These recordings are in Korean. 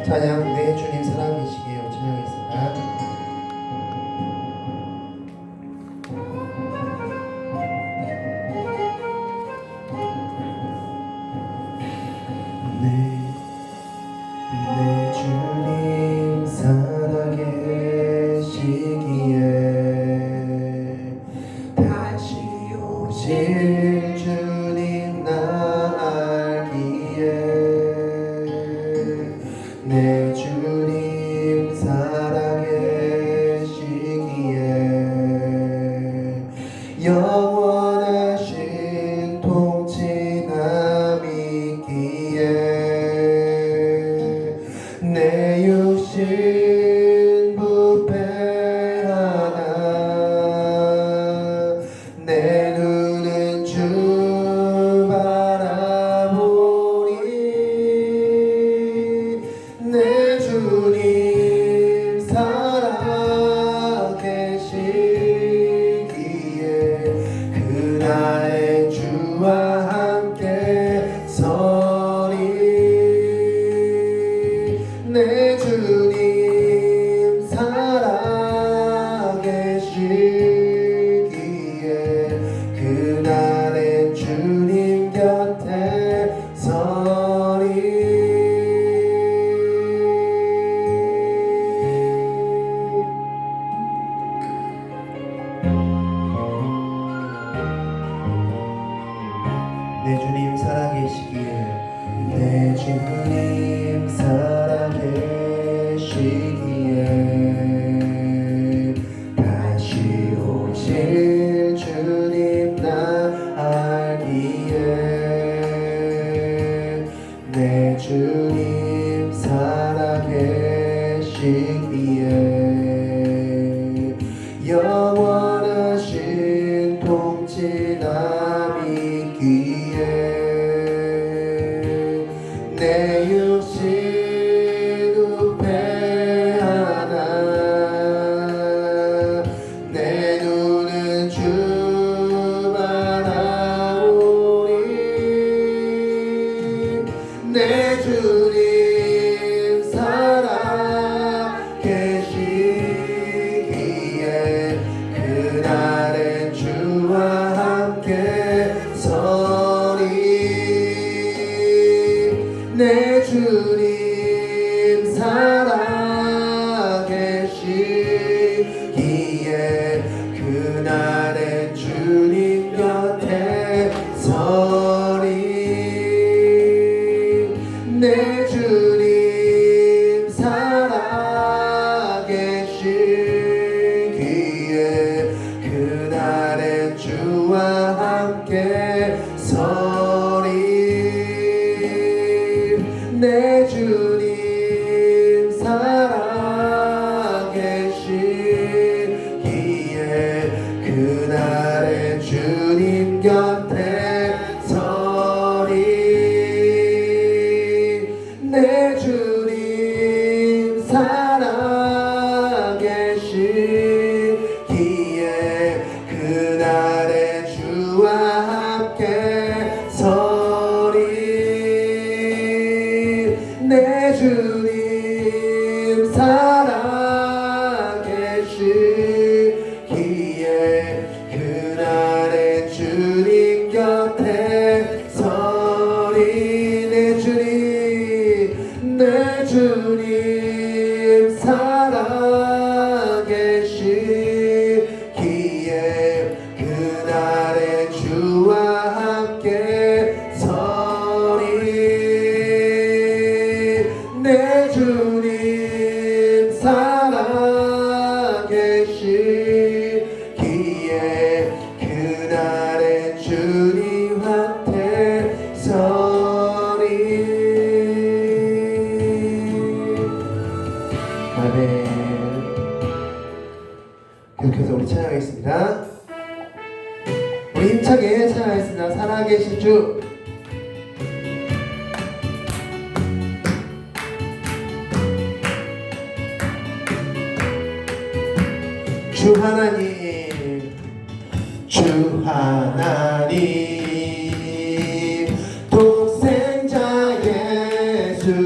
찬양 내 주님 살아계시기에 찬양했습니다. 내 주님 살아계시기에 다시 오실 주님 나 알기에 내 주님 살아계시기에 영원하신 통치남 있기에 내 육신 부패하나 내 눈은 주 바라보니 내 주님 살아계시기에 그날의 주와 함께 서리 내 주님 살아계시기에 그날의 주님 곁에 서리 내 주님 살아계시기에 내 주님 살아계시기에 다시 오실 주님 나 알기에 내 주님 살아계시기에 영원하신 통치남 있기에 내 육신 우패하나 내 눈은 주 바라보니 내 주님 살아계시기에 그날의 주와 함께 서리 내 주님 살아계시기에 그날의 주님 곁에 서리 내 주님 살아계시기에 그날의 주와 함께 서리 내 주님 살아계시기에 그날의 주님 곁에 서리 내 주님 살아계시기에 그날의 주와 함께 서리 내 주님 살아계시기에 그날의 주님 곁에 서리 내 주님 살아계시기에 그날의 주와 함께 서리 내 주님 살아계시기에 그날의 주님한테 서리 아멘. 계속해서 우리 찬양하겠습니다. 우리 힘차게 찬양하겠습니다. 살아계신 주 주 하나님 주 하나님 독생자 예수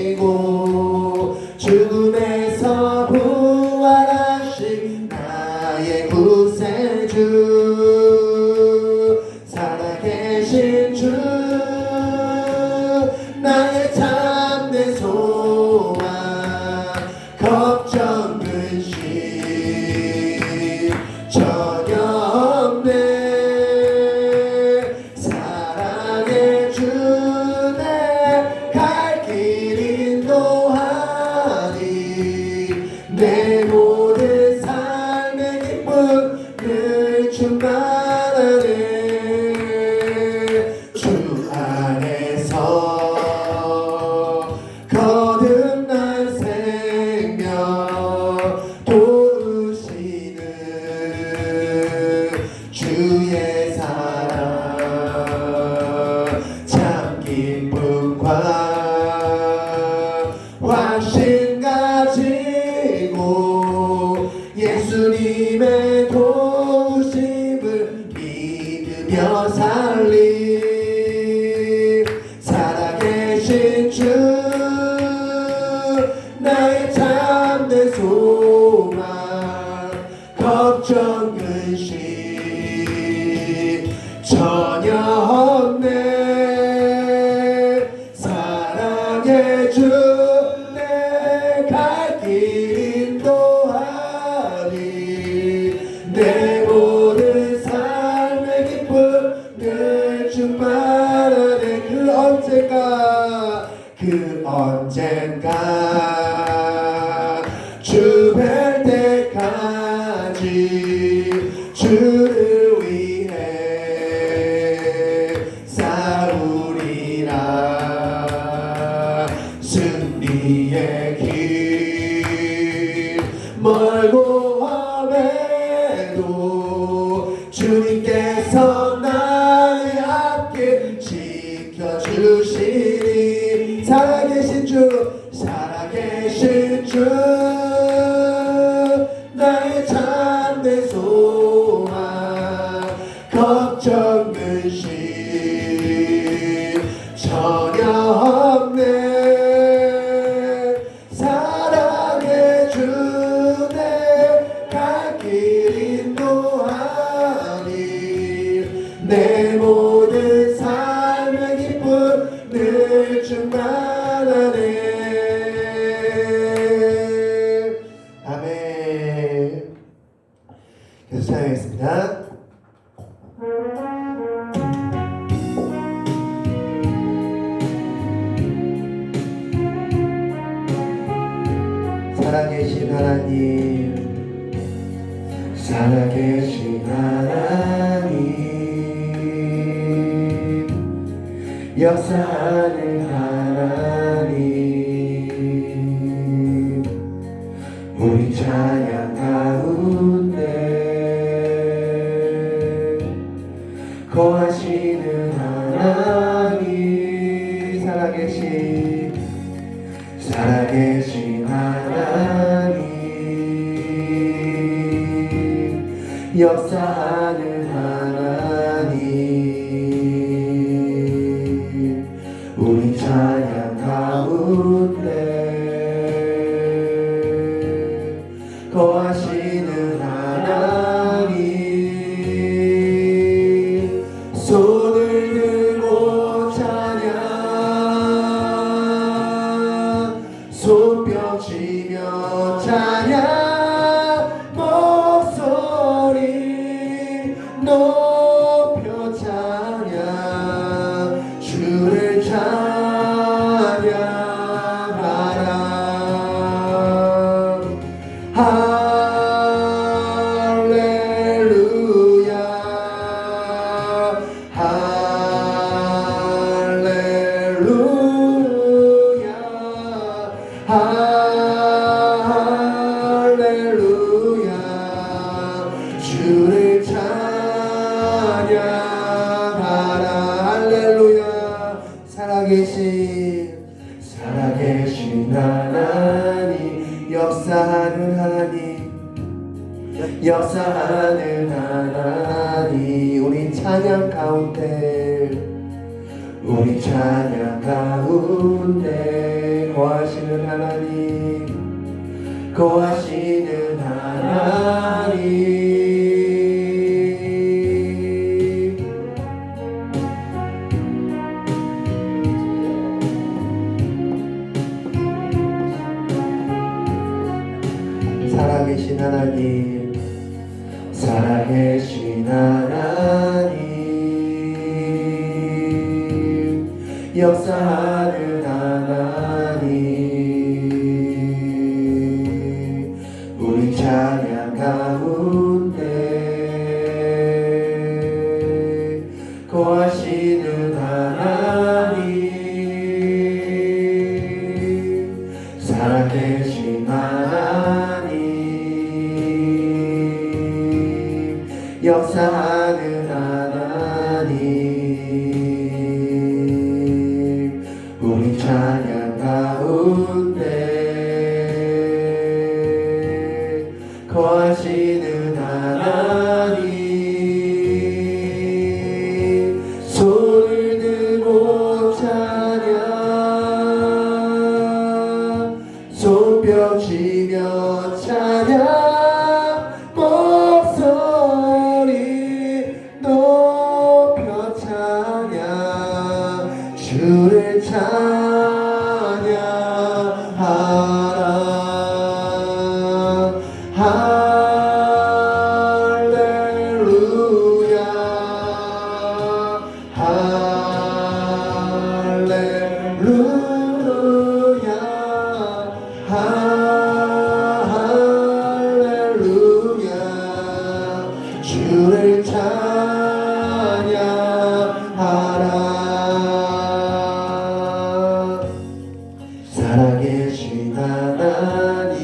용서하시고 죽음에서 부활하신 나의 구세주 살아계신 주 나의 참된 소망 걱정 근심 전혀 없네 사랑의 주내 갈 길 인도하니 내 모든 삶의 기쁨 늘 충만하네 주 안에서 거듭난 생명 도우시는 주의 사랑 참 기쁨과 확신 가지고 예수님의 도우심을 믿으며 살리 살아계신 주 나의 참된 소망 걱정 근심 전혀 없네 사랑의 주 내 갈 길 인도하니 내 모든 삶의 기쁨 늘 충만하네 그 언젠가 주 뵐 때까지 주를 위해 싸우리라 승리의 길 멀고 험해도 주님께서 나의 앞길 지켜주시니 살아계신 주 나의 참된 소망 걱정 근심 전혀 없네 사랑의 주 내 갈 길 인도하니 내 모든 삶의 기쁨 늘 충만하네 아멘. 계속 찬양하겠습니다. 살아계신 하나님 살아계신 하나님 역사하는 하나님 우리 찬양 가운데 거하시는 하나님 살아계신 하나님 역사하는 하나님 우리 찬양 가운데 거하시는 하나님 손을 들고 찬양 손뼉 치며 찬양 목소리 높여 찬양 주를 찬양하라 할렐루야 할렐루야 할렐루야 주를 찬양하라 할렐루야 살아계신 하나님 역사하는 하나님 우리 찬양 가운데 우리 찬양 가운데 거하시는 하나님, 거하시는 하나님. 살아계신 하나님, 살아계신 하나님, 역사하는 하나님, 우리 찬양 가운데 거하시는 하나님, 살아계신 하나님, 역사하는 하나님, 우리 찬양 가운데 거하시는 하나님, 손을 들고 찬양, 손뼉치며 찬양, 목소리 높여 찬양, 주를 찬양하라. 할렐루야, 할렐루야, 할렐루야, 주를 찬양하라. 살아계신 하나님,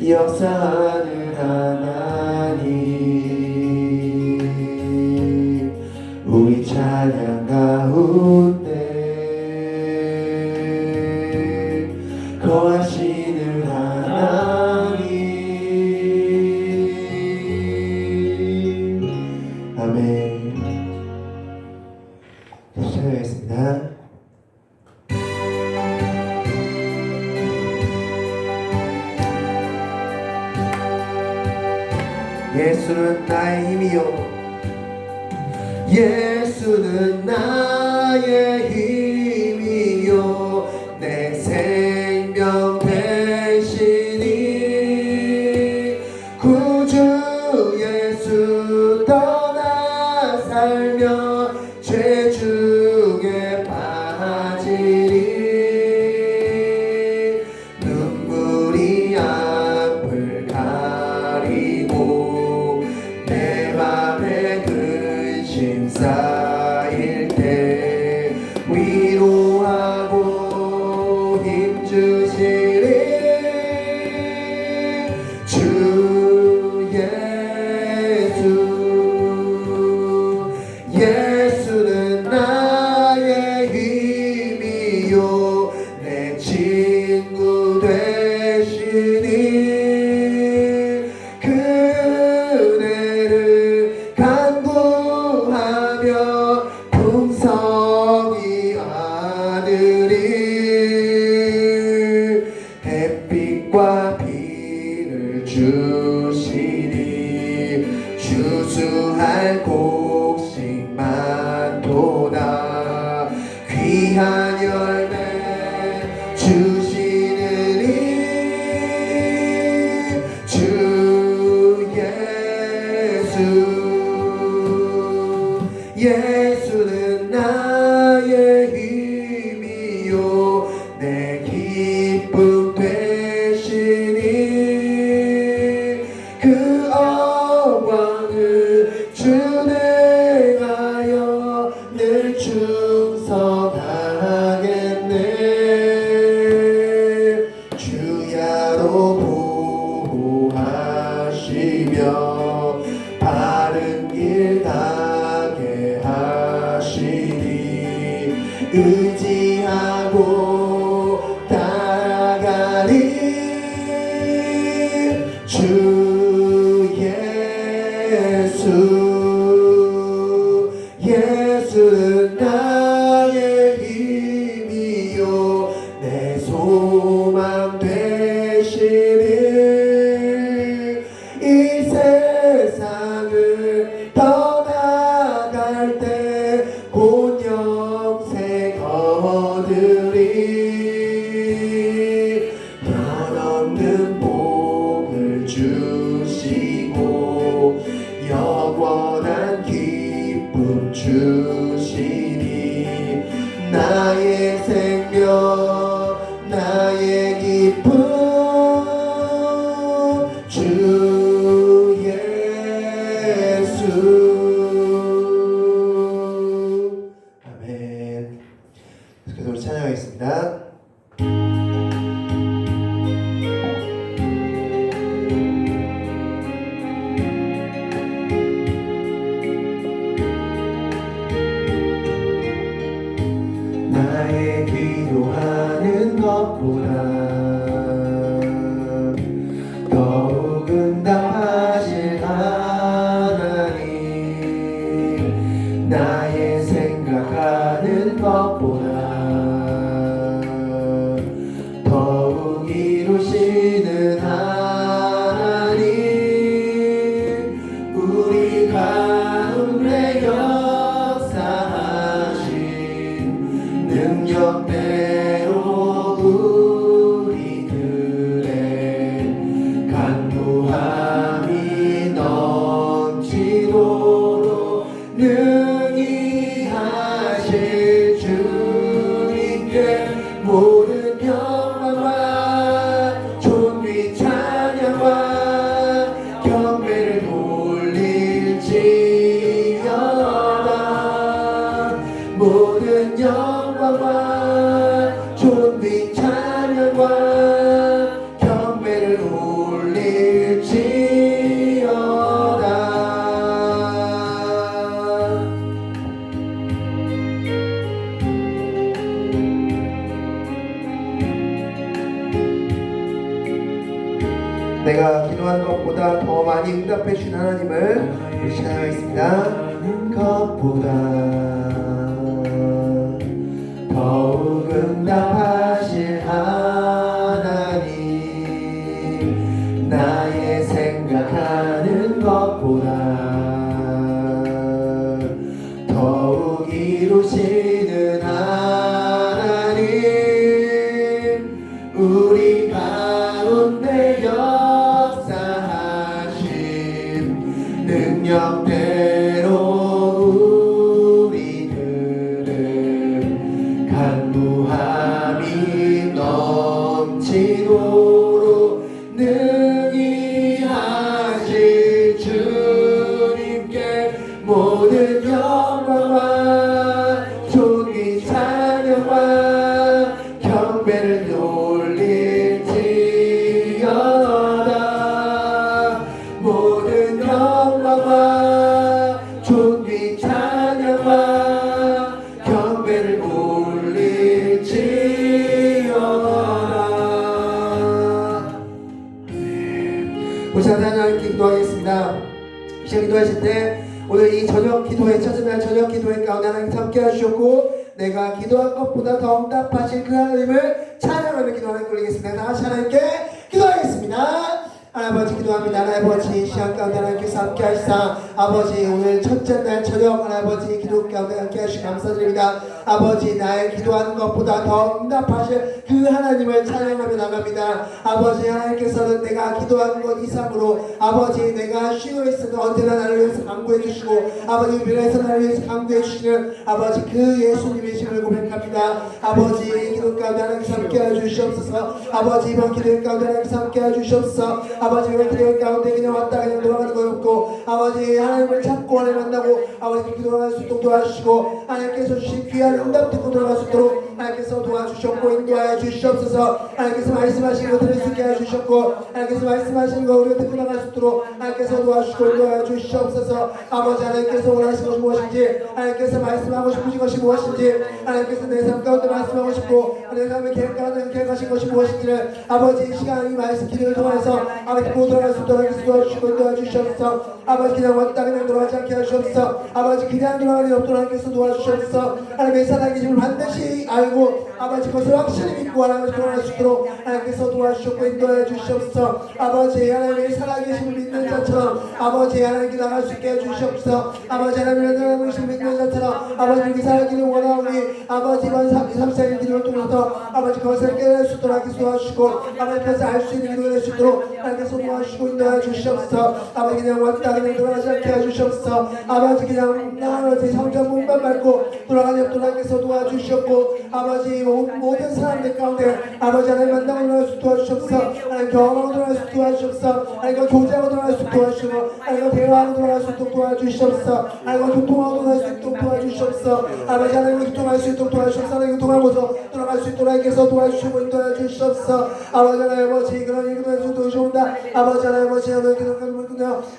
역사하는 하나님, 우리 찬양 가운데 거하시는 하나님. 아멘. 시작하겠습니다. 예수는 나의 힘이요, 예수는 나의 힘이요, 내 생명 되시니, 구주 예수 떠나 살며 죄 중에 빠지리, 눈물이 앞을 가리고 내 맘에 근심 쌓일 때 위로하고 힘주시리, 주 예수, 예수는 나의 힘이요, 내 친구 되시니, 그네를 간구하며 풍성히 아들이 햇빛과 비를 주시니, 주수할 곡식 많도다, 귀한 열매 주시느니, 주 예수, 예수는 나의 힘이요, 내 기쁨 되시니, 그 어광을 준행하여 늘 충성하겠네, 주야로 보호하시며 바른 길 가게 하시니, 의지하고 따라가리, 주 예수, 주는 나의 힘이요 내 소망 되시니 이 세상을 떠나갈 때 곧 영생 얻으리 변없는 복을 주시고 영원한 기쁨 주시니 나의 생명 나의 기쁨 주 예수. 아멘. 그래서 우리 찬양하겠습니다. 나의 기도하는 것보다 더욱 응답하실 하나님 나의 생각하는 것보다 더욱 이루시는 하나님 우리 가운데 역사하신 능력대로 우리들의 간구함이 넘치도록 능히 하실 주님께 모든 영광과 존귀 찬양과 경배를 돌릴지어다 모든 영광과 존귀 찬양과 경배를 올릴지어다. 내가 기도한 것보다 더 많이 응답해 주신 하나님을 우리 찬양하겠습니다. 것보다 더욱 응답하실 하나님 나의 생각하는 것보다 더욱 이루시는 하나님 우리 가운데 역사하신 능력대로 우리들은 간구함이 넘치도록 능히 하실 주님께 모든 영광과 존귀 찬양과 경배를 돌릴지어다 모든 영광과 존귀 찬양과 경배를 돌릴지어다. 우리 하나님께 기도하겠습니다. 이 시간 기도하실 때 오늘 이 저녁 기도회 첫째 날 저녁 기도회 가운데 하나님 함께 하시고 내가 기도한 것보다 더 응답하실 그 하나님을 찬양하며 기도하는 걸리겠습니다. 다 같이 하나님께 기도하겠습니다. 아버지 기도합니다. 아버지 시간 가운데 하나님께서 함께 하시사 아버지 오늘 첫째 날 저녁 아버지 기도 가운데 함께 하시고 감사드립니다. 아버지 나의 기도하는 것보다 더 응답하실 그 하나님을 찬양하며 나갑니다. 아버지 하나님께서는 내가 기도한 것 이상으로 아버지 내가 쉬고 있으면 언제나 나를 위해서 강구해 주시고 아버지 미래에서 나를 위해서 강구해 주시는 아버지 그 예수님이심을 고백합니다. 아버지 기도 가운데 하나님께서 함께 해주시옵소서. 아버지 이번 기도 가운데 하나님께서 함께 해주시옵소서. 아버지 이번 기도 가운데 그냥 왔다 그냥 돌아가는 거 없고 아버지 하나님을 찾고 하나님 만나고 아버지 기도할 수 있도록 도와주시고 하나님께서 주신 귀한 응답 듣고 돌아갈 수 있도록 하나님께서 도와주셨고 인도하여 주시옵소서. 하나님께서 말씀하신 거 들을 수 있게 해주셨고 하나님께서 말씀하신 거 우리가 듣고 나갈 수 있도록 하나님께서 도와주시고 인도하여 주시옵소서. 아버지 하나님께서 원하시는 것이 무엇인지 하나님께서 말씀하고 싶으신 것이 무엇인지 하나님께서 내 삶 가운데 말씀하고 싶고 내 삶의 계획 가운데 계획하신 것이 무엇인지를 아버지 이 시간 이 말씀 기도를 통해서 아버지 모두 할 수 있도록 도와주시고 도와주시옵소서. 아버지 그냥 왔다 그냥 돌아가지 않게 하시옵소서. 아버지 그냥 돌아가는 일 없도록 하나님께서 도와주시옵소서. 하나님의 살아계심을 반드시 알고 아버지 그것을 확실히 믿고 하나님을 돌아갈 수 있도록 하나님께서 도와주시고 인도해 주시옵소서. 아버지 하나님의 살아계심을 믿는 자처럼 아버지 하나님께 나갈 수 있게 해주시옵소서. 아버지 하나님의 살아계심을 믿는 자처럼 아버지 그렇게 살기를 원하오니 아버지 이번 3-4일 기도를 통해서 아버지 그것을 깨달을 수 있도록 하나님께서 도와주시고 아버지 그것을 알 수 있는 기도가 될 수 있도록 하나님께서 도와주시고 인도해 주시옵소서. 아버지 그냥 왔다 그냥 돌아가지 않게 해주시옵소서. 아버지 그냥 아버지 성전 문만 밟고 돌아가지 않도록 하나님께서 도와주시옵고 아버지 모든 사람들 가운데 아버지 하나님 만나고 돌아갈 수 도와주시옵소서. 하나님 경험하고 돌아갈 수 도와주시옵소서. 하나님 교제하고 돌아갈 수 도와주시고 하나님 대화하고 돌아갈 수 있도록 도와주시옵소서. 하나님 교통하고 돌아갈 수 있도록 도와주시옵소서. 아버지 하나님 교통할 수 있도록 도와주시옵소서. 하나님 교통하고서 돌아갈 수 있도록 하나님께서 도와주시고 인도해 주시옵소서. 아버지 하나님 아버지 그런 일들을 도와주시옵니다. 아버지 하나님 아버지 하나님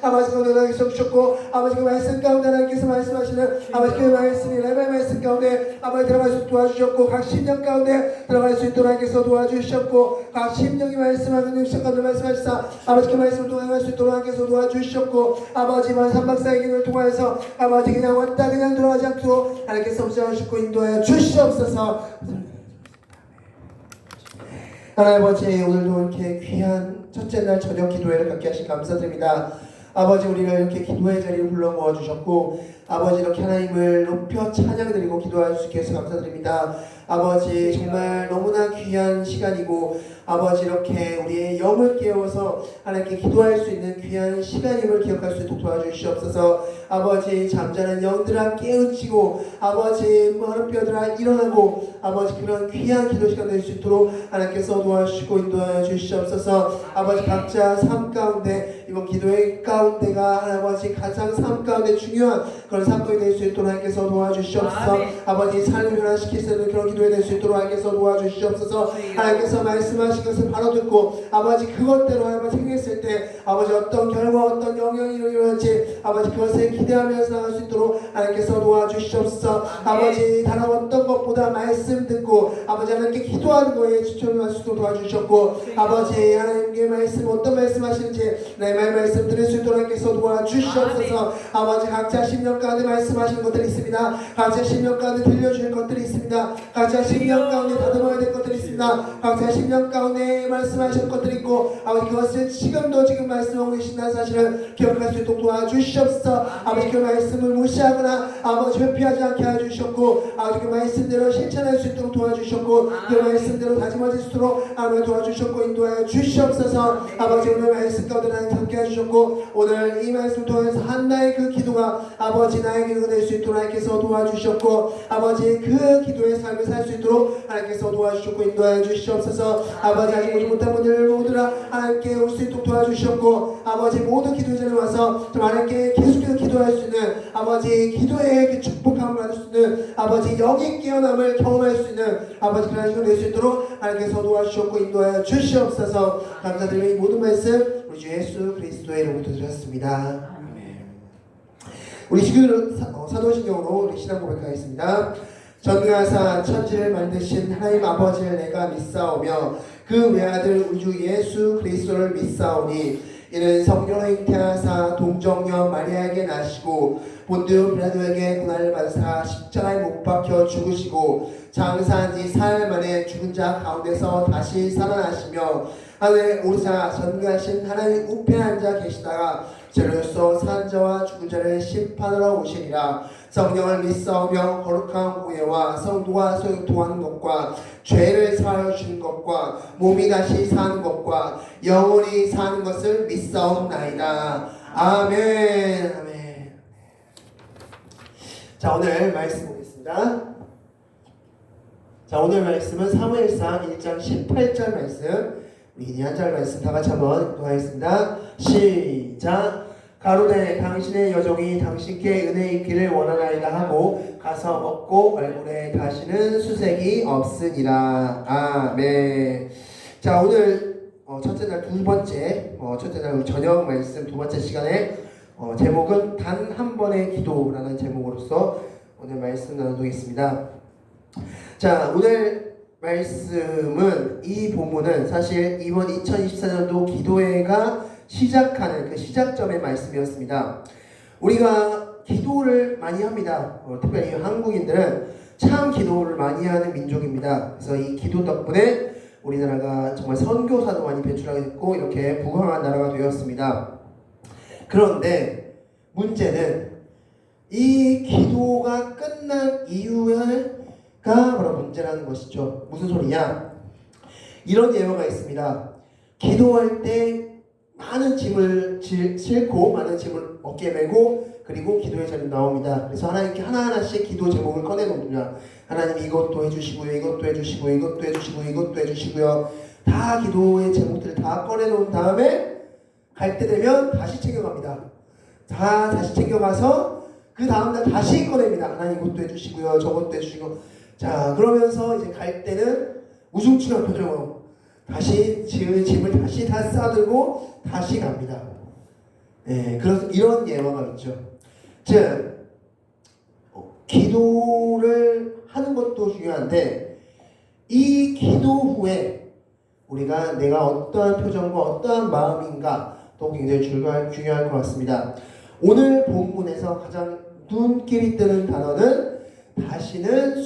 아버지 그런 하나님께서 주셨고 아버지 그 말씀 가운데 하나님께서 말씀하시는 아버지 그 말씀이 레벨 말씀 가운데 아버지 들어갈 수 있도록 도와주셨고 각 심령 가운데 들어갈 수 있도록 하나님께서 도와주셨고 각 심령이 말씀하는 시간을 말씀하시사 아버지 그 말씀을 통할 수 있도록 하나님께서 도와주셨고 아버지 이번 3박 4일 기도를 통해서 아버지 그냥 왔다 그냥 돌아가지 않도록 하나님께서 observ하시고 인도해 주시옵소서. 하나님 아버지 오늘도 이렇게 귀한 첫째 날 저녁 기도회를 갖게 하신 감사드립니다. 아버지 우리가 이렇게 기도의 자리를 불러 모아주셨고 아버지 이렇게 하나님을 높여 찬양드리고 기도할 수 있게 해서 감사드립니다. 아버지 정말 너무나 귀한 시간이고 아버지 이렇게 우리의 영을 깨워서 하나님께 기도할 수 있는 귀한 시간임을 기억할 수 있도록 도와주시옵소서. 아버지 잠자는 영들아 깨우치고 아버지 마른 뼈들아 일어나고 아버지 그런 귀한 기도 시간 될 수 있도록 하나님께서 도와주시고 인도하여 주시옵소서. 아버지 각자 삶 가운데 이번 기도의 가운데가 아버지 가장 삶 가운데 중요한 그런 사건이 될 수 있도록 하나님께서 도와주시옵소서. 아버지 삶을 변화시킬 수 있는 그런 기도에 될 수 있도록 하나님께서 도와주시옵소서. 하나님께서 말씀하신 것을 바로 듣고 아버지 그것대로 아버지 행했을 때 아버지 어떤 결과 어떤 영향이 일어날지 아버지 그것을 기대하면서 나갈 수 있도록 하나님께서 도와주시옵소서. 아버지 다른 어떤 것보다 말씀 듣고 아버지 하나님께 기도하는 거에 집중할 수 있도록 도와주셨고 아버지 하나님께 말씀 어떤 말씀 하시는지 내 말씀 들을 수 있도록 하나님께서 도와주시옵소서. 아버지 각자 심령 가운데 말씀하시는 것들이 있습니다. 각자 심령 가운데 들려주실 것들이 있습니다. 각자 심령 가운데 다듬어야 될 것들이 있습니다. 각자 심령 가운데 말씀하실 것들이 있고 아버지 그것을 지금도 지금 말씀하고 계신다는 사실을 기억할 수 있도록 도와주시옵소서. 아버지 그 말씀을 무시하거나 아버지 회피하지 않게 해주셨고 아버지 그 말씀대로 실천할 수 있도록 도와주셨고 그 말씀대로 다짐하실 수 있도록 아버지 도와주셨고 인도하여 주시옵소서. 아버지 오늘 말씀 가운데 하나님 함께 해주셨고 오늘 이 말씀을 통해서 한나의 그 기도가 아버지 나의 기도가 될 수 있도록 하나님께서 도와주셨고 아버지 그 기도의 삶을 살 수 있도록 하나님께서 도와주셨고 인도하여 주시옵소서. 아버지 아직 오지 못한 분들 모두라 하나님께 올 수 있도록 도와주셨고 아버지 모든 기도의 자리에 와서 좀 하나님께 계속해서 기도할 수 있는 아버지 기도의 그 축복함을 받을 수 있는 아버지 영의 깨어남을 경험할 수 있는 아버지 그런 시간 될 수 있도록 하나님께서 도와주셨고 인도하여 주시옵소서. 감사드리며 이 모든 말씀 우리 주 예수 그리스도의 이름으로 드렸습니다. 우리 지금 사도신경으로 우리 신앙 고백하겠습니다. 전능하사 천지를 만드신 하나님 아버지를 내가 믿사오며 그 외아들 우주 예수 그리스도를 믿사오니 이는 성령을 잉태하사 동정녀 마리아에게 나시고 본디오 빌라도에게 고난을 받으사 십자가에 못 박혀 죽으시고 장사한 지 사흘 만에 죽은 자 가운데서 다시 살아나시며 하늘에 오르사 전능하신 하나님 우편에 앉아 계시다가 저로서 산 자와 죽은 자를 심판하러 오시리라. 성령을 믿사오며 거룩한 후회와 성도와 소통하는 것과 죄를 사하여 주는 것과 몸이 다시 사는 것과 영원히 사는 것을 믿사옵나이다. 아멘. 아멘. 자 오늘 말씀 보겠습니다. 자 오늘 말씀은 사무엘상 1장 18절 말씀 우리 한 절 말씀 다 같이 한번 읽도록하겠습니다. 시작. 가로되 당신의 여종이 당신께 은혜 있기를 원하나이다 하고 가서 먹고 얼굴에 다시는 수색이 없으니라. 아멘. 자 오늘 첫째 날 두 번째 첫째 날 저녁 말씀 두 번째 시간에 제목은 단 한 번의 기도라는 제목으로서 오늘 말씀 나누겠습니다. 자 오늘 말씀은 이 본문은 사실 이번 2024년도 기도회가 시작하는 그 시작점의 말씀이었습니다. 우리가 기도를 많이 합니다. 특별히 한국인들은 참 기도를 많이 하는 민족입니다. 그래서 이 기도 덕분에 우리나라가 정말 선교사도 많이 배출하게 됐고 이렇게 부강한 나라가 되었습니다. 그런데 문제는 이 기도가 끝난 이유가 바로 문제라는 것이죠. 무슨 소리냐? 이런 예화가 있습니다. 기도할 때 많은 짐을 싣고 많은 짐을 어깨에 메고 그리고 기도의 자리에 나옵니다. 그래서 하나님께 하나하나씩 기도 제목을 꺼내놓습니다. 하나님 이것도 해주시고요, 이것도 해주시고, 이것도 해주시고, 이것도 해주시고요. 다 기도의 제목들을 다 꺼내놓은 다음에 갈 때 되면 다시 챙겨갑니다. 다시 챙겨가서 그 다음날 다시 꺼냅니다. 하나님 이것도 해주시고요, 저것도 해주시고. 자, 그러면서 이제 갈 때는 우중충한 표정으로 다시 짐을 다시 다 싸들고 다시 갑니다. 네, 그래서 이런 예화가 있죠. 즉, 기도를 하는 것도 중요한데 이 기도 후에 우리가 내가 어떠한 표정과 어떠한 마음인가 또 굉장히 중요할 것 같습니다. 오늘 본문에서 가장 눈길이 뜨는 단어는 다시는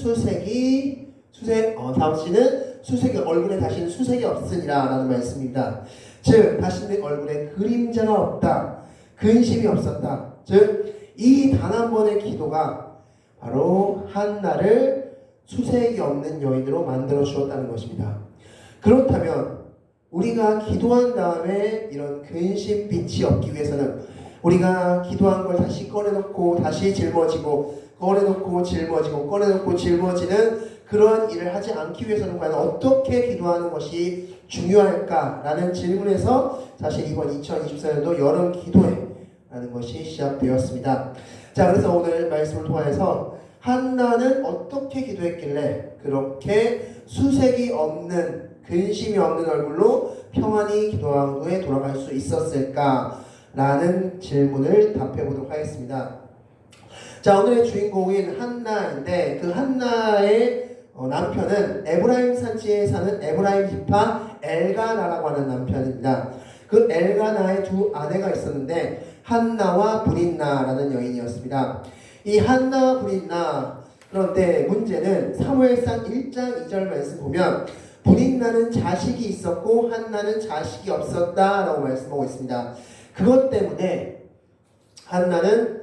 얼굴에 다시는 수색이 없으니라 라는 말씀입니다. 즉 다시는 얼굴에 그림자가 없다, 근심이 없었다. 즉 이 단 한 번의 기도가 바로 한나를 수색이 없는 여인으로 만들어 주었다는 것입니다. 그렇다면 우리가 기도한 다음에 이런 근심빛이 없기 위해서는 우리가 기도한 걸 다시 꺼내놓고 다시 짊어지고 꺼내놓고 짊어지고 꺼내놓고 짊어지는 그런 일을 하지 않기 위해서는 과연 어떻게 기도하는 것이 중요할까라는 질문에서 사실 이번 2024년도 여름 기도회라는 것이 시작되었습니다. 자, 그래서 오늘 말씀을 통해서 한나는 어떻게 기도했길래 그렇게 수색이 없는 근심이 없는 얼굴로 평안히 기도한 후에 돌아갈 수 있었을까라는 질문을 답해 보도록 하겠습니다. 자, 오늘의 주인공인 한나인데 그 한나의 남편은 에브라임 산지에 사는 에브라임 지파 엘가나라고 하는 남편입니다. 그 엘가나의 두 아내가 있었는데 한나와 브린나라는 여인이었습니다. 이 한나와 브린나, 그런데 문제는 사무엘상 1장 2절 말씀 보면 브린나는 자식이 있었고 한나는 자식이 없었다라고 말씀하고 있습니다. 그것 때문에 한나는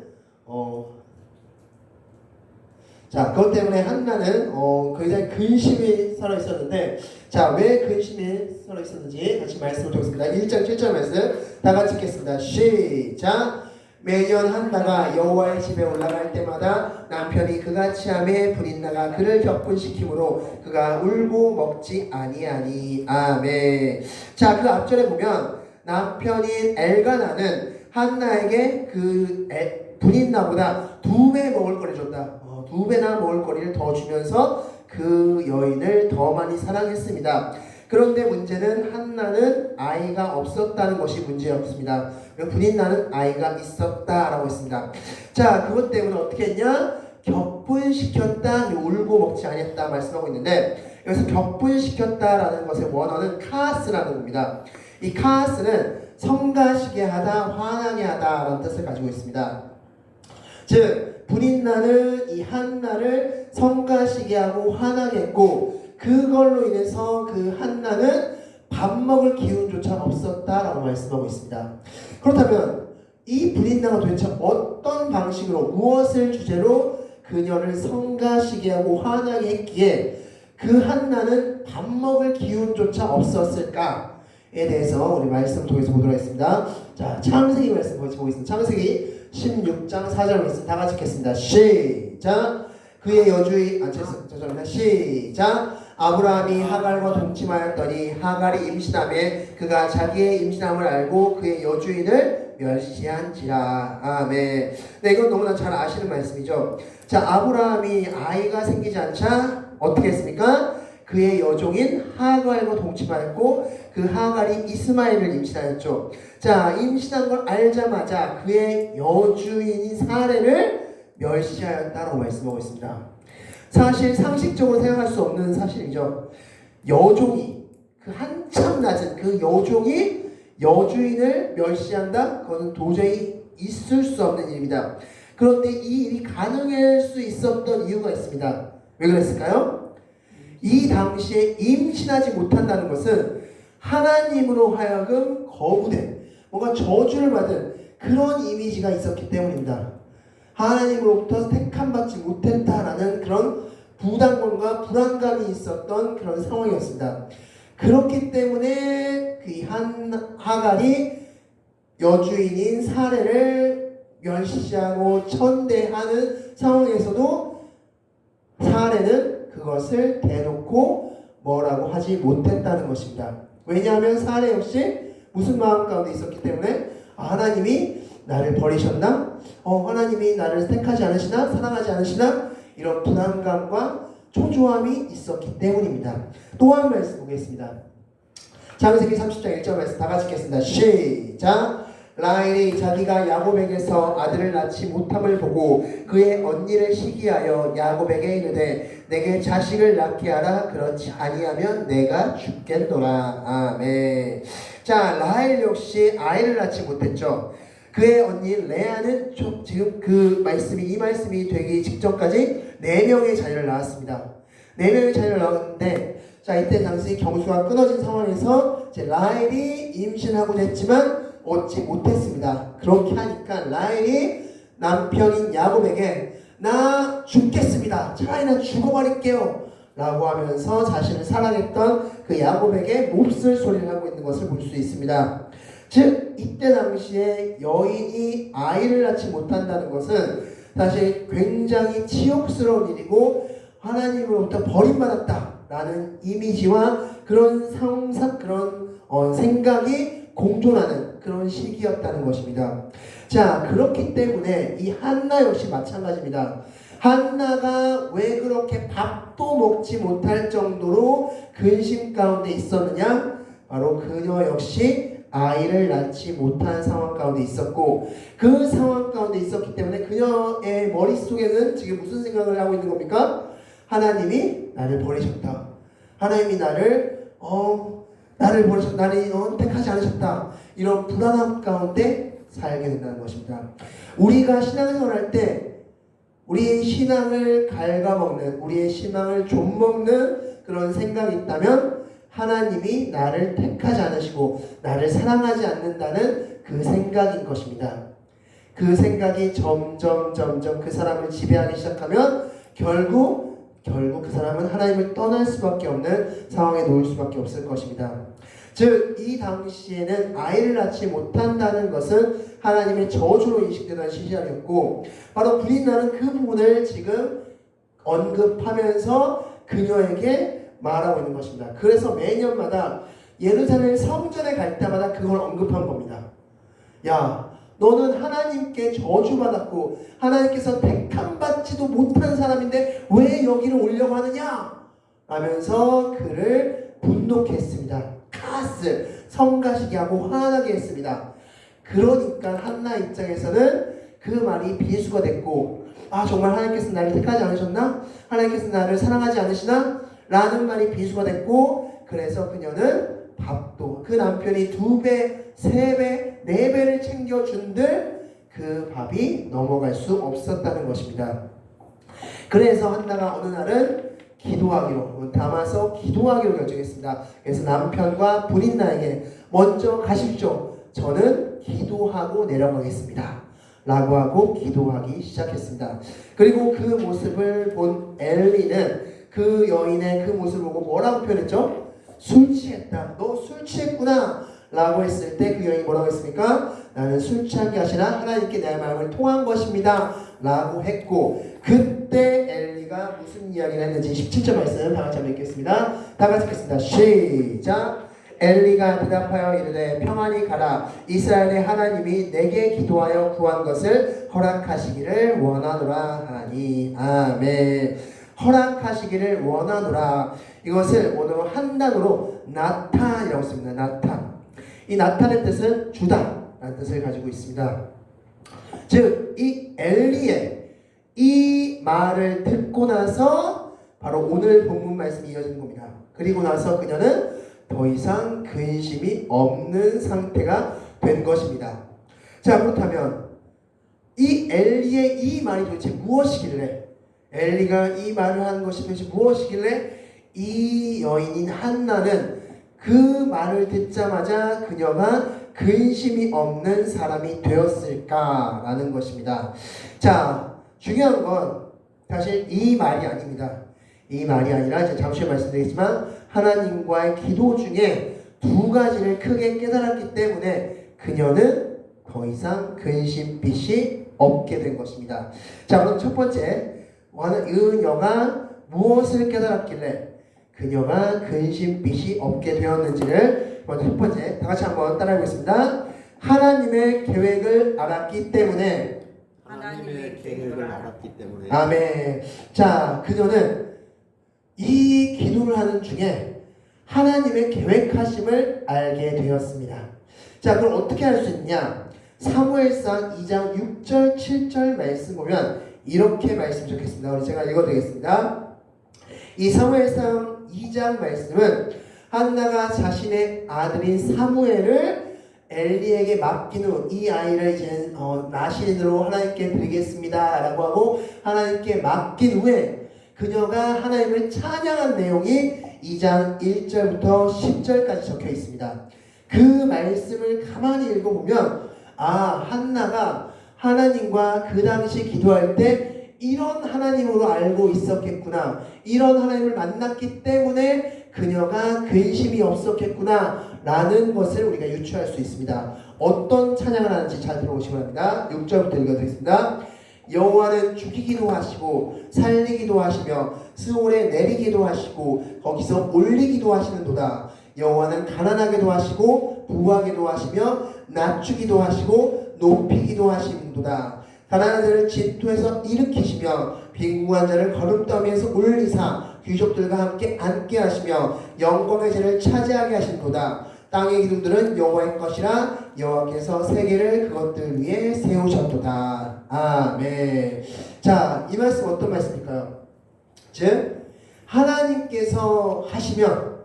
그것 때문에 한나는 굉장히 근심이 살아 있었는데, 자, 왜 근심이 살아 있었는지 같이 말씀을 드리겠습니다. 1장 7절 말씀 다 같이 읽겠습니다. 시작. 매년 한나가 여호와의 집에 올라갈 때마다 남편이 그같이 하매 브린나가 그를 격분시키므로 그가 울고 먹지 아니하니. 아멘. 자, 그 앞절에 보면 남편인 엘가나는 한나에게 브린나보다 2배 먹을 거리를 줬다. 2배나 먹을 거리를 더 주면서 그 여인을 더 많이 사랑했습니다. 그런데 문제는 한나는 아이가 없었다는 것이 문제였습니다. 브린나는 아이가 있었다라고 했습니다. 자, 그것 때문에 어떻게 했냐? 격분시켰다, 울고 먹지 않았다 말씀하고 있는데, 여기서 격분시켰다라는 것의 원어는 카스라는 겁니다. 이 카스는 성가시게 하다, 화나게 하다라는 뜻을 가지고 있습니다. 즉 브린나는 이 한나를 성가시게 하고 화나게 했고, 그걸로 인해서 그 한나는 밥 먹을 기운조차 없었다라고 말씀하고 있습니다. 그렇다면 이 브린나가 도대체 어떤 방식으로 무엇을 주제로 그녀를 성가시게 하고 화나게 했기에 그 한나는 밥 먹을 기운조차 없었을까에 대해서 우리 말씀을 통해서 보도록 하겠습니다. 자, 창세기 말씀 같이 보겠습니다. 창세기 16장 4절 말씀 다 같이 읽겠습니다. 시작. 그의 여주인 죄송합니다. 시작. 아브라함이 하갈과 동침하였더니 하갈이 임신하매 그가 자기의 임신함을 알고 그의 여주인을 멸시한지라. 아멘. 네, 이건 너무나 잘 아시는 말씀이죠. 자, 아브라함이 아이가 생기지 않자 어떻게 했습니까? 그의 여종인 하갈과 동침하였고 그 하갈이 이스마엘을 임신하였죠. 자, 임신한 걸 알자마자 그의 여주인인 사례를 멸시하였다라고 말씀하고 있습니다. 사실 상식적으로 생각할 수 없는 사실이죠. 여종이, 그 한참 낮은 그 여종이 여주인을 멸시한다? 그것은 도저히 있을 수 없는 일입니다. 그런데 이 일이 가능할 수 있었던 이유가 있습니다. 왜 그랬을까요? 이 당시에 임신하지 못한다는 것은 하나님으로 하여금 거부된, 뭔가 저주를 받은 그런 이미지가 있었기 때문입니다. 하나님으로부터 택함받지 못했다라는 그런 부담감과 불안감이 있었던 그런 상황이었습니다. 그렇기 때문에 그 하갈이 여주인인 사례를 멸시하고 천대하는 상황에서도 사례는 그것을 대놓고 뭐라고 하지 못했다는 것입니다. 왜냐하면 사례 역시 무슨 마음 가운데 있었기 때문에 하나님이 나를 버리셨나? 하나님이 나를 택하지 않으시나? 사랑하지 않으시나? 이런 불안감과 초조함이 있었기 때문입니다. 또 한 말씀 보겠습니다. 창세기 30장 1절 말씀 다 같이 읽겠습니다. 시작! 라헬이 자기가 야곱에게서 아들을 낳지 못함을 보고 그의 언니를 시기하여 야곱에게 이르되 내게 자식을 낳게 하라. 그렇지 아니하면 내가 죽겠노라. 아멘. 자, 라헬 역시 아이를 낳지 못했죠. 그의 언니 레아는 지금 이 말씀이 되기 직전까지 4명의 자녀를 낳았습니다. 4명의 자녀를 낳았는데, 자, 이때 당시 경수가 끊어진 상황에서 이제 라헬이 임신하고자 했지만 얻지 못했습니다. 그렇게 하니까 라헬이 남편인 야곱에게 나 죽겠습니다. 차라리 나 죽어버릴게요. 라고 하면서 자신을 사랑했던 그 야곱에게 몹쓸 소리를 하고 있는 것을 볼 수 있습니다. 즉 이때 당시에 여인이 아이를 낳지 못한다는 것은 사실 굉장히 치욕스러운 일이고 하나님으로부터 버림받았다라는 이미지와 그런 생각이 공존하는 그런 시기였다는 것입니다. 자, 그렇기 때문에 이 한나 역시 마찬가지입니다. 한나가 왜 그렇게 밥도 먹지 못할 정도로 근심 가운데 있었느냐? 바로 그녀 역시 아이를 낳지 못한 상황 가운데 있었고, 그 상황 가운데 있었기 때문에 그녀의 머릿속에는 지금 무슨 생각을 하고 있는 겁니까? 하나님이 나를 버리셨다. 하나님이 나를 버리셨다. 나를 택하지 않으셨다. 이런 불안함 가운데 살게 된다는 것입니다. 우리가 신앙생활할 때 우리의 신앙을 갉아먹는, 우리의 신앙을 좀먹는 그런 생각이 있다면 하나님이 나를 택하지 않으시고 나를 사랑하지 않는다는 그 생각인 것입니다. 그 생각이 점점 그 사람을 지배하기 시작하면 결국 그 사람은 하나님을 떠날 수밖에 없는 상황에 놓일 수밖에 없을 것입니다. 즉 이 당시에는 아이를 낳지 못한다는 것은 하나님의 저주로 인식되던 시절이었고, 바로 불인나는 그 부분을 지금 언급하면서 그녀에게 말하고 있는 것입니다. 그래서 매년마다 예루살렘 성전에 갈 때마다 그걸 언급한 겁니다. 야, 너는 하나님께 저주받았고 하나님께서 택함받지도 못한 사람인데 왜 여기를 오려고 하느냐? 라면서 그를 분노케 했습니다. 카스, 성가시게 하고 화나게 했습니다. 그러니까 한나 입장에서는 그 말이 비수가 됐고, 정말 하나님께서 나를 택하지 않으셨나? 하나님께서 나를 사랑하지 않으시나? 라는 말이 비수가 됐고, 그래서 그녀는 밥도 그 남편이 2배, 3배, 4배를 챙겨준들 그 밥이 넘어갈 수 없었다는 것입니다. 그래서 한나가 어느 날은 기도하기로, 담아서 기도하기로 결정했습니다. 그래서 남편과 불인나에게 먼저 가십시오. 저는 기도하고 내려가겠습니다. 라고 하고 기도하기 시작했습니다. 그리고 그 모습을 본 엘리는 그 여인의 그 모습을 보고 뭐라고 표현했죠? 술 취했다. 너 술 취했구나. 라고 했을 때 그 여인이 뭐라고 했습니까? 나는 술 취하게 하시나 하나님께 내 마음을 통한 것입니다. 라고 했고, 그때 엘리가 무슨 이야기를 했는지 17절 말씀 다 같이 한번 읽겠습니다. 다 같이 읽겠습니다. 시작! 엘리가 대답하여 이르되 평안히 가라. 이스라엘의 하나님이 내게 기도하여 구한 것을 허락하시기를 원하노라 하니. 아멘. 허락하시기를 원하노라. 이것을 오늘 한 단어로 나탄이라고 씁니다. 나탄. 이 나탄의 뜻은 주다 라는 뜻을 가지고 있습니다. 즉 이 엘리의 이 말을 듣고 나서 바로 오늘 본문 말씀이 이어지는 겁니다. 그리고 나서 그녀는 더 이상 근심이 없는 상태가 된 것입니다. 자, 그렇다면 이 엘리의 이 말이 도대체 무엇이길래, 엘리가 이 말을 한 것이 도대체 무엇이길래 이 여인인 한나는 그 말을 듣자마자 그녀가 근심이 없는 사람이 되었을까라는 것입니다. 자, 중요한 건 사실 이 말이 아닙니다. 이 말이 아니라 이제 잠시 후에 말씀드리겠지만 하나님과의 기도 중에 두 가지를 크게 깨달았기 때문에 그녀는 더 이상 근심빛이 없게 된 것입니다. 자, 그럼 첫 번째, 그녀가 무엇을 깨달았길래 그녀가 근심빛이 없게 되었는지를 먼저 첫 번째, 다 같이 한번 따라해보겠습니다. 하나님의 계획을 알았기 때문에. 하나님의 계획을 알았기 때문에. 아멘. 자, 그녀는 이 기도를 하는 중에 하나님의 계획하심을 알게 되었습니다. 자, 그럼 어떻게 할 수 있냐? 사무엘상 2장 6절 7절 말씀 보면 이렇게 말씀 적혔습니다. 우리 제가 읽어드리겠습니다. 이 사무엘상 2장 말씀은 한나가 자신의 아들인 사무엘을 엘리에게 맡긴 후 이 아이를 이제 나신으로 하나님께 드리겠습니다 라고 하고 하나님께 맡긴 후에 그녀가 하나님을 찬양한 내용이 2장 1절부터 10절까지 적혀 있습니다. 그 말씀을 가만히 읽어보면 한나가 하나님과 그 당시 기도할 때 이런 하나님으로 알고 있었겠구나, 이런 하나님을 만났기 때문에 그녀가 근심이 없었겠구나 라는 것을 우리가 유추할 수 있습니다. 어떤 찬양을 하는지 잘 들어보시기 바랍니다. 6절부터 읽어드리겠습니다. 여호와는 죽이기도 하시고 살리기도 하시며 스올에 내리기도 하시고 거기서 올리기도 하시는도다. 여호와는 가난하게도 하시고 부하게도 하시며 낮추기도 하시고 높이기도 하시는도다. 가난한 자를 진토에서 일으키시며 빈궁한 자를 거름더미에서 올리사 귀족들과 함께 앉게 하시며 영광의 자를 차지하게 하신도다. 땅의 기둥들은 여호와의 것이라 여호와께서 세계를 그것들 위에 세우셨도다. 아멘. 자, 이 말씀 어떤 말씀일까요? 즉 하나님께서 하시면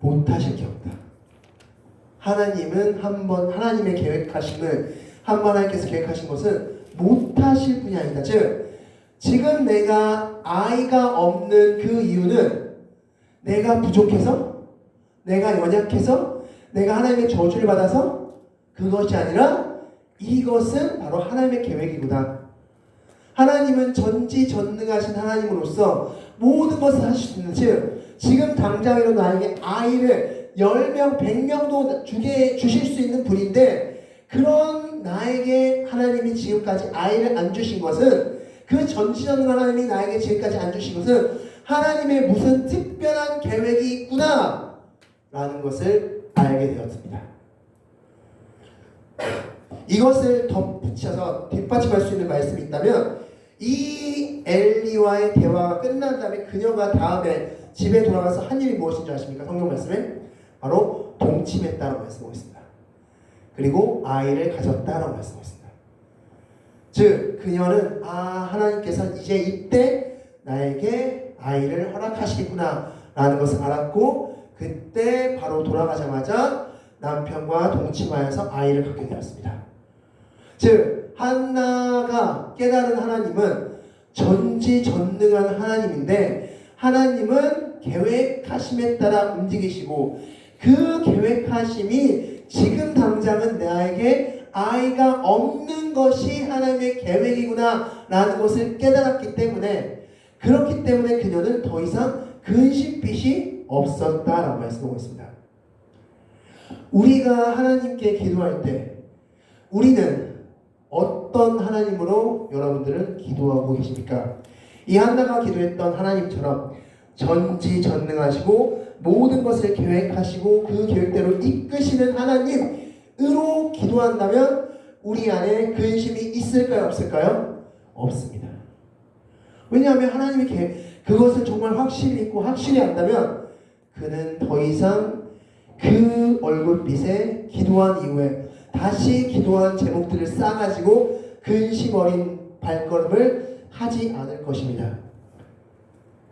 못하실 게 없다. 하나님은 한번 하나님의 계획하심을 한번 하나님께서 계획하신 것은 못하실 분이 아니다. 즉 지금 내가 아이가 없는 그 이유는 내가 부족해서, 내가 연약해서, 내가 하나님의 저주를 받아서 그것이 아니라 이것은 바로 하나님의 계획이구나. 하나님은 전지전능하신 하나님으로서 모든 것을 하실 수 있는, 즉 지금 당장이라도 나에게 아이를 10명, 100명도 주실 수 있는 분인데 그런 나에게 하나님이 지금까지 아이를 안 주신 것은, 그 전지전능한 하나님이 나에게 지금까지 안 주신 것은 하나님의 무슨 특별한 계획이 있구나 라는 것을 알게 되었습니다. 이것을 덧붙여서 뒷받침할 수 있는 말씀이 있다면 이 엘리와의 대화가 끝난 다음에 그녀가 다음에 집에 돌아가서 한 일이 무엇인 줄 아십니까? 성경 말씀에 바로 동침했다라고 말씀하고 있습니다. 그리고 아이를 가졌다라고 말씀하고 있습니다. 즉 그녀는 하나님께서 이제 이때 나에게 아이를 허락하시겠구나 라는 것을 알았고 그때 바로 돌아가자마자 남편과 동침하여서 아이를 갖게 되었습니다. 즉 한나가 깨달은 하나님은 전지전능한 하나님인데 하나님은 계획하심에 따라 움직이시고 그 계획하심이 지금 당장은 나에게 아이가 없는 것이 하나님의 계획이구나 라는 것을 깨달았기 때문에, 그렇기 때문에 그녀는 더 이상 근심빛이 없었다라고 말씀하고 있습니다. 우리가 하나님께 기도할 때 우리는 어떤 하나님으로 여러분들은 기도하고 계십니까? 이 한나가 기도했던 하나님처럼 전지전능하시고 모든 것을 계획하시고 그 계획대로 이끄시는 하나님으로 기도한다면 우리 안에 근심이 있을까요? 없을까요? 없습니다. 왜냐하면 하나님이 그것을 정말 확실히 믿고 확실히 안다면 그는 더 이상 그 얼굴빛에 기도한 이후에 다시 기도한 제목들을 싸가지고 근심 어린 발걸음을 하지 않을 것입니다.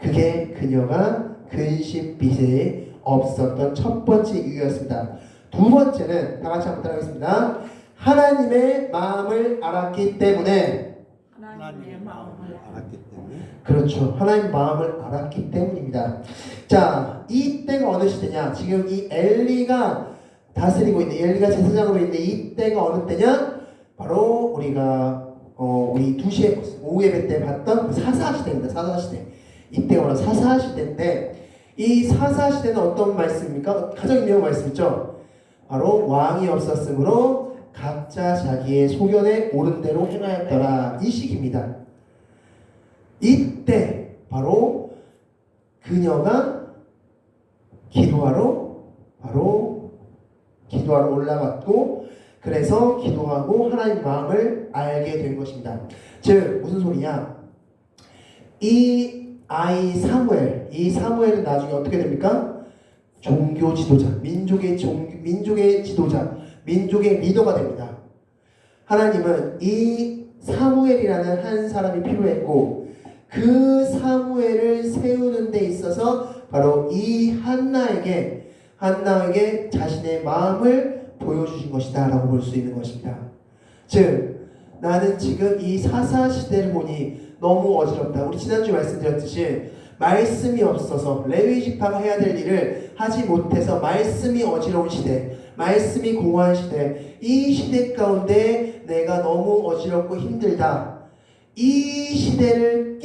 그게 그녀가 근심빛에 없었던 첫 번째 이유였습니다. 두 번째는 다 같이 한번 따라하겠습니다. 하나님의 마음을 알았기 때문에. 하나님의 마음을 알았기 때문에. 그렇죠. 하나님 마음을 알았기 때문입니다. 자, 이때가 어느 시대냐? 지금 이 엘리가 다스리고 있는, 엘리가 제사장으로 있는 이때가 어느 때냐? 바로 우리가 우리 2시에 오후 예배 때 봤던 사사 시대입니다. 사사 시대. 이때가 바로 사사 시대인데, 이 사사 시대는 어떤 말씀입니까? 가장 유명한 말씀 있죠? 바로 왕이 없었으므로 각자 자기의 소견에 옳은 대로 행하였더라. 이 시기입니다. 이때 바로 그녀가 기도하러 올라갔고, 그래서 기도하고 하나님 마음을 알게 된 것입니다. 즉 무슨 소리냐? 이 아이 사무엘, 이 사무엘은 나중에 어떻게 됩니까? 종교 지도자, 민족의 지도자, 민족의 리더가 됩니다. 하나님은 이 사무엘이라는 한 사람이 필요했고, 그 사무엘을 세우는 데 있어서 바로 이 한나에게 자신의 마음을 보여주신 것이다 라고 볼 수 있는 것입니다. 즉 나는 지금 이 사사 시대를 보니 너무 어지럽다. 우리 지난주에 말씀드렸듯이 말씀이 없어서 레위 지파가 해야 될 일을 하지 못해서 말씀이 어지러운 시대, 말씀이 공허한 시대, 이 시대 가운데 내가 너무 어지럽고 힘들다. 이 시대를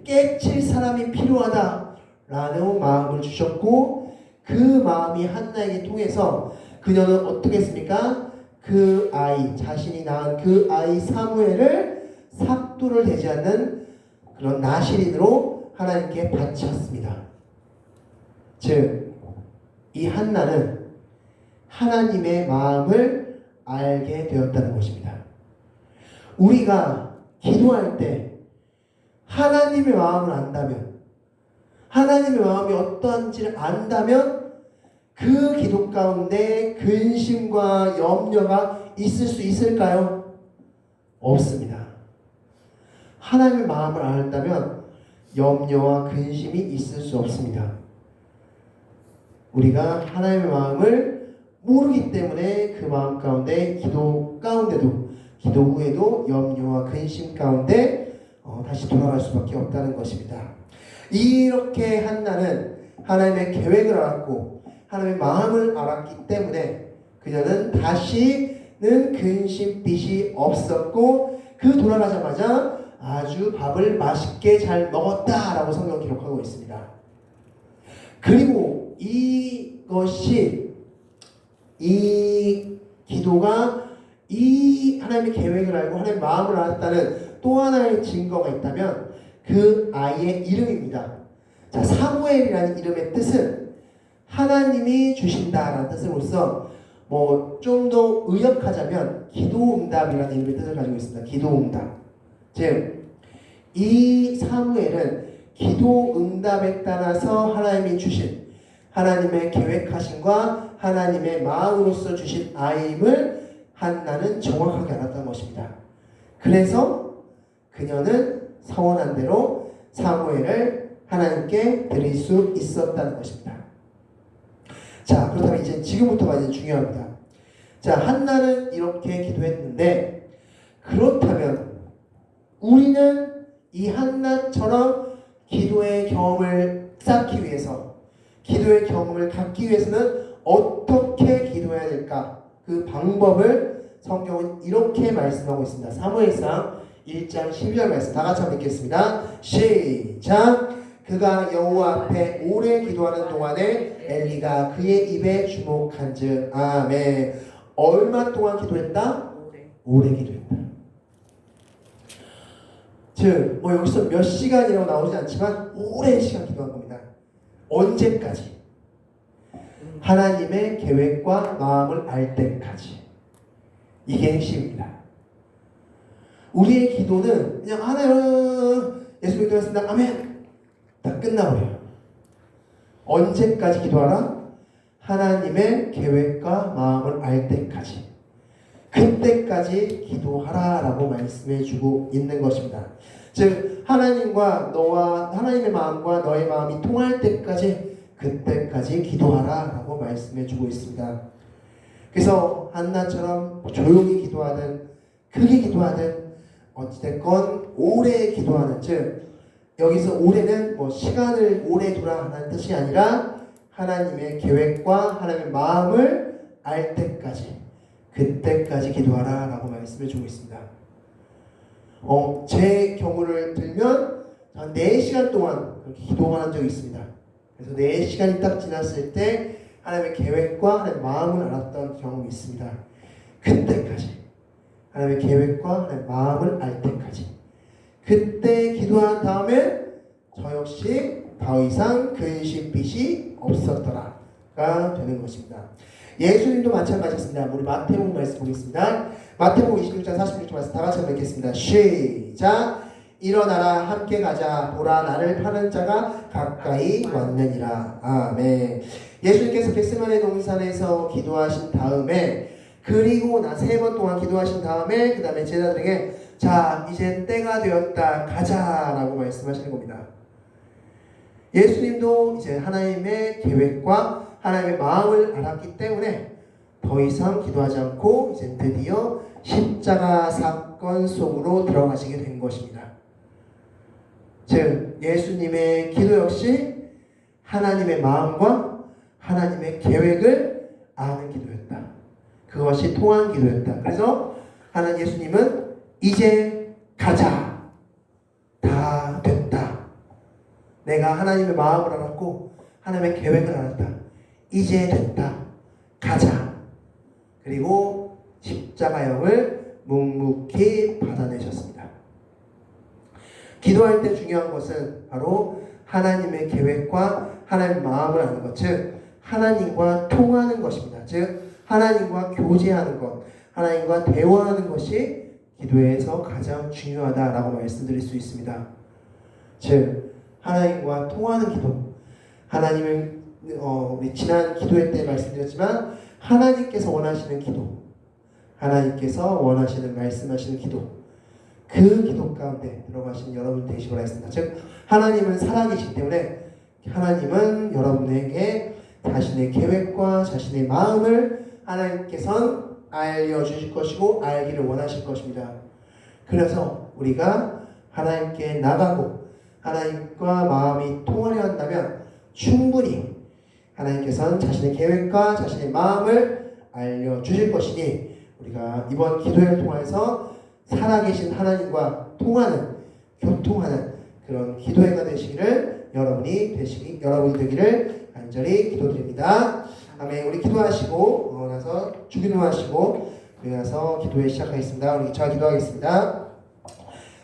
깨칠 사람이 필요하다라는 마음을 주셨고, 그 마음이 한나에게 통해서 그녀는 어떻게 했습니까? 그 아이, 자신이 낳은 그 아이 사무엘을 삭도를 되지 않는 그런 나실인으로 하나님께 바쳤습니다. 즉, 이 한나는 하나님의 마음을 알게 되었다는 것입니다. 우리가 기도할 때 하나님의 마음을 안다면, 하나님의 마음이 어떠한지를 안다면 그 기도 가운데 근심과 염려가 있을 수 있을까요? 없습니다. 하나님의 마음을 안다면 염려와 근심이 있을 수 없습니다. 우리가 하나님의 마음을 모르기 때문에 그 마음 가운데 기도 가운데도, 기도 후에도 염려와 근심 가운데 다시 돌아갈 수밖에 없다는 것입니다. 이렇게 한나는 하나님의 계획을 알았고 하나님의 마음을 알았기 때문에 그녀는 다시는 근심빛이 없었고, 그 돌아가자마자 아주 밥을 맛있게 잘 먹었다라고 성경 기록하고 있습니다. 그리고 이 기도가 이 하나님의 계획을 알고 하나님의 마음을 알았다는 또 하나의 증거가 있다면 그 아이의 이름입니다. 자, 사무엘이라는 이름의 뜻은 하나님이 주신다라는 뜻으로서 좀 더 의역하자면 기도응답이라는 이름의 뜻을 가지고 있습니다. 기도응답. 즉, 이 사무엘은 기도응답에 따라서 하나님이 주신, 하나님의 계획하심과 하나님의 마음으로서 주신 아임을 한나는 정확하게 알았던 것입니다. 그래서 그녀는 서원한 대로 사무엘을 하나님께 드릴 수 있었다는 것입니다. 자, 그렇다면 이제 지금부터가 이제 중요합니다. 자, 한나는 이렇게 기도했는데, 그렇다면 우리는 이 한나처럼 기도의 경험을 쌓기 위해서, 기도의 경험을 갖기 위해서는 어떻게 기도해야 될까? 그 방법을 성경은 이렇게 말씀하고 있습니다. 사무엘상 1장 12절 말씀 다 같이 한번 읽겠습니다. 시작! 그가 여호와 앞에 오래 기도하는 동안에 엘리가 그의 입에 주목한즉. 아멘. 얼마 동안 기도했다? 오래 기도했다. 즉, 여기서 몇 시간이라고 나오지 않지만 오랜 시간 기도한 겁니다. 언제까지? 하나님의 계획과 마음을 알 때까지. 이게 핵심입니다. 우리의 기도는 그냥 하나님 예수 기도했습니다. 아멘. 다 끝나버려요. 언제까지 기도하라? 하나님의 계획과 마음을 알 때까지. 그때까지 기도하라라고 말씀해주고 있는 것입니다. 즉, 하나님의 마음과 너의 마음이 통할 때까지 그때까지 기도하라 라고 말씀해 주고 있습니다. 그래서 한나처럼 조용히 기도하든 크게 기도하든 어찌됐건 오래 기도하는, 즉 여기서 오래는 뭐 시간을 오래 두라 하는 뜻이 아니라 하나님의 계획과 하나님의 마음을 알 때까지, 그때까지 기도하라 라고 말씀해 주고 있습니다. 제 경우를 들면 한 4시간 동안 그렇게 기도한 적이 있습니다. 그래서 4시간이 딱 지났을 때 하나님의 계획과 하나님의 마음을 알았던 경험이 있습니다. 그때까지, 하나님의 계획과 하나님의 마음을 알 때까지, 그때 기도한 다음에 저 역시 더 이상 근심빛이 없었더라가 되는 것입니다. 예수님도 마찬가지였습니다. 우리 마태복음 말씀 보겠습니다. 마태복음 26장 46절 말씀 다 같이 한번 읽겠습니다. 시작. 일어나라, 함께 가자. 보라, 나를 파는 자가 가까이 왔느니라. 아멘. 예수님께서 겟세마네 동산에서 기도하신 다음에, 그리고 나 3번 동안 기도하신 다음에 그 다음에 제자들에게 자, 이제 때가 되었다, 가자라고 말씀하시는 겁니다. 예수님도 이제 하나님의 계획과 하나님의 마음을 알았기 때문에 더 이상 기도하지 않고 이제 드디어 십자가 사건 속으로 들어가시게 된 것입니다. 즉 예수님의 기도 역시 하나님의 마음과 하나님의 계획을 아는 기도였다. 그것이 통한 기도였다. 그래서 하나님 예수님은 이제 가자. 다 됐다. 내가 하나님의 마음을 알았고 하나님의 계획을 알았다. 이제 됐다. 가자. 그리고 십자가형을 묵묵히 받아내셨습니다. 기도할 때 중요한 것은 바로 하나님의 계획과 하나님의 마음을 아는 것, 즉 하나님과 통하는 것입니다. 즉 하나님과 교제하는 것, 하나님과 대화하는 것이 기도에서 가장 중요하다라고 말씀드릴 수 있습니다. 즉 하나님과 통하는 기도, 하나님을 우리 지난 기도회 때 말씀드렸지만 하나님께서 원하시는 기도, 하나님께서 원하시는 말씀하시는 기도, 그 기도 가운데 들어가신 여러분 되시기 바랍니다. 즉 하나님은 살아계시기 때문에 하나님은 여러분에게 자신의 계획과 자신의 마음을 하나님께서는 알려주실 것이고 알기를 원하실 것입니다. 그래서 우리가 하나님께 나가고 하나님과 마음이 통하려 한다면 충분히 하나님께서는 자신의 계획과 자신의 마음을 알려주실 것이니 우리가 이번 기도를 통해서 살아계신 하나님과 통하는, 교통하는 그런 기도회가 되시기를 여러분이 되기를 간절히 기도드립니다. 아멘. 우리 기도하시고 나서 주기도하시고 나서 기도회 시작하겠습니다. 우리 저 기도하겠습니다.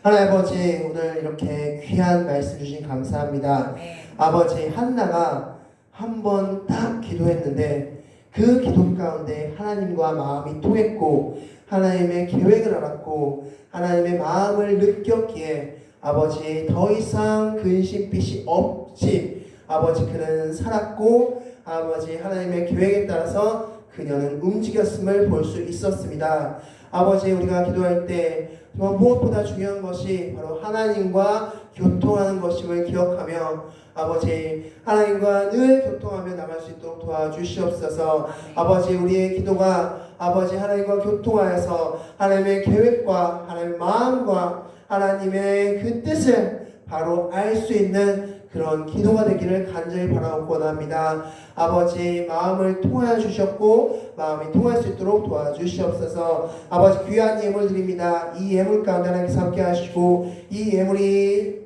하나님 아버지, 오늘 이렇게 귀한 말씀 주신 감사합니다. 아버지, 한나가 한 번 딱 기도했는데 그 기도 가운데 하나님과 마음이 통했고 하나님의 계획을 알았고 하나님의 마음을 느꼈기에 아버지 더 이상 근심빛이 없이 아버지 그는 살았고 아버지 하나님의 계획에 따라서 그녀는 움직였음을 볼 수 있었습니다. 아버지, 우리가 기도할 때 무엇보다 중요한 것이 바로 하나님과 교통하는 것임을 기억하며 아버지 하나님과 늘 교통하며 나갈 수 있도록 도와주시옵소서. 아버지, 우리의 기도가 아버지 하나님과 교통하여서 하나님의 계획과 하나님의 마음과 하나님의 그 뜻을 바로 알 수 있는 그런 기도가 되기를 간절히 바라고 원합니다. 아버지, 마음을 통하여 주셨고 마음이 통할 수 있도록 도와주시옵소서. 아버지, 귀한 예물 드립니다. 이 예물 가운데 하나님께서 함께 하시고 이 예물에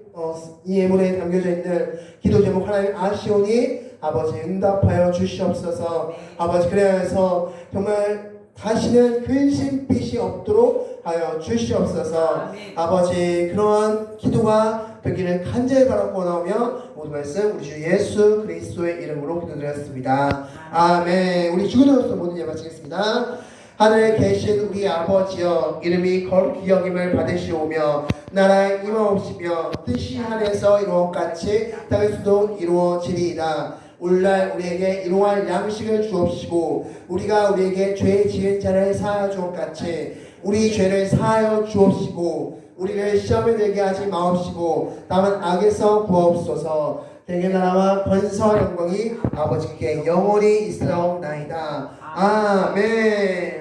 담겨져 있는 기도 제목 하나님 아시오니 아버지 응답하여 주시옵소서. 아버지, 그래야 해서 정말 다시는 근심빛이 없도록 하여 주시옵소서. 아버지, 그러한 기도가 되기를 간절히 바라고 원하며 모든 말씀 우리 주 예수 그리스도의 이름으로 기도드렸습니다. 아멘. 우리 주기도로서 모든 예 마치겠습니다. 하늘에 계신 우리 아버지여, 이름이 거룩히 여김을 받으시오며 나라의 임하옵시며 뜻이 하늘에서 이루어같이 땅에서도 이루어지리이다. 오늘날 우리에게 일용할 양식을 주옵시고 우리가 우리에게 죄 지은 자를 사하여 주옵같이 우리 죄를 사하여 주옵시고 우리를 시험에 들게 하지 마옵시고 다만 악에서 구하옵소서. 되게 나라와 권세와 영광이 아버지께 영원히 있사옵나이다. 아멘.